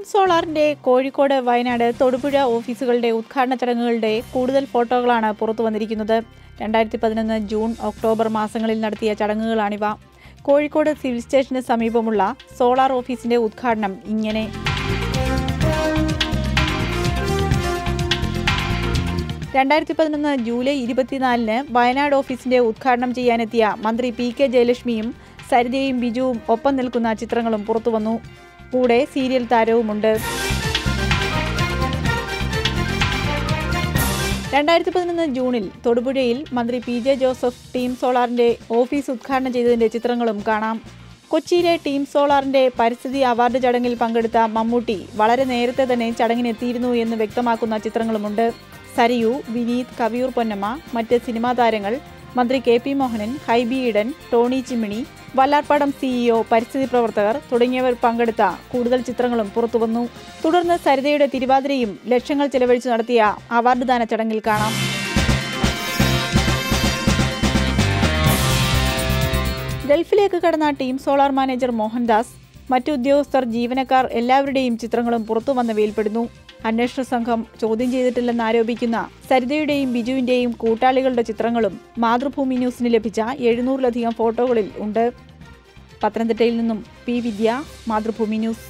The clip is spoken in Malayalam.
സോളാറിന്റെ കോഴിക്കോട്, വയനാട്, തൊടുപുഴ ഓഫീസുകളുടെ ഉദ്ഘാടന ചടങ്ങുകളുടെ കൂടുതൽ ഫോട്ടോകളാണ് പുറത്തു വന്നിരിക്കുന്നത്. 2011 ജൂൺ, ഒക്ടോബർ മാസങ്ങളിൽ നടത്തിയ ചടങ്ങുകളാണിവ. കോഴിക്കോട് സിവിൽ സ്റ്റേഷന് സമീപമുള്ള സോളാർ ഓഫീസിന്റെ ഉദ്ഘാടനം ഇങ്ങനെ. ജൂലൈ 24 വയനാട് ഓഫീസിന്റെ ഉദ്ഘാടനം ചെയ്യാനെത്തിയ മന്ത്രി PK ജയലക്ഷ്മിയും സരിതയും ബിജുവും ഒപ്പം നിൽക്കുന്ന ചിത്രങ്ങളും പുറത്തുവന്നു. കൂടെ സീരിയൽ താരവുമുണ്ട്. 2011 ജൂണിൽ തൊടുപുഴയിൽ മന്ത്രി PJ ജോസഫ് ടീം സോളാറിന്റെ ഓഫീസ് ഉദ്ഘാടനം ചെയ്തതിന്റെ ചിത്രങ്ങളും കാണാം. കൊച്ചിയിലെ ടീം സോളാറിന്റെ പരിസ്ഥിതി അവാർഡ് ചടങ്ങിൽ പങ്കെടുത്ത മമ്മൂട്ടി വളരെ നേരത്തെ തന്നെ ചടങ്ങിനെത്തിയിരുന്നു എന്ന് വ്യക്തമാക്കുന്ന ചിത്രങ്ങളുമുണ്ട്. സരിയു, വിനീത്, കവിയൂർ പൊന്നമ്മ, മറ്റ് സിനിമാ താരങ്ങൾ, മന്ത്രി KP മോഹനൻ, ഹൈബി ഈഡൻ, ടോണി ചിമ്മിണി, വല്ലാർപാടം CEO, പരിസ്ഥിതി പ്രവർത്തകർ തുടങ്ങിയവർ പങ്കെടുത്ത കൂടുതൽ ചിത്രങ്ങളും പുറത്തുവന്നു. തുടർന്ന് സരിതയുടെ തിരുവാതിരയും ലക്ഷങ്ങൾ ചെലവഴിച്ച് നടത്തിയ അവാർഡ് ദാന ചടങ്ങിൽ കാണാം. ഗൾഫിലേക്ക് കടന്ന ടീം സോളാർ മാനേജർ മോഹൻദാസ്, മറ്റു ഉദ്യോഗസ്ഥർ, ജീവനക്കാർ എല്ലാവരുടെയും ചിത്രങ്ങളും പുറത്തുവന്നവയിൽപ്പെടുന്നു. അന്വേഷണ സംഘം ചോദ്യം ചെയ്തിട്ടില്ലെന്നാരോപിക്കുന്ന സരിതയുടെയും ബിജുവിന്റെയും കൂട്ടാളികളുടെ ചിത്രങ്ങളും മാതൃഭൂമി ന്യൂസിന് ലഭിച്ച 700-ലധികം ഫോട്ടോകളിൽ ഉണ്ട്. പത്തനംതിട്ടയിൽ നിന്നും P. വിദ്യ, മാതൃഭൂമി ന്യൂസ്.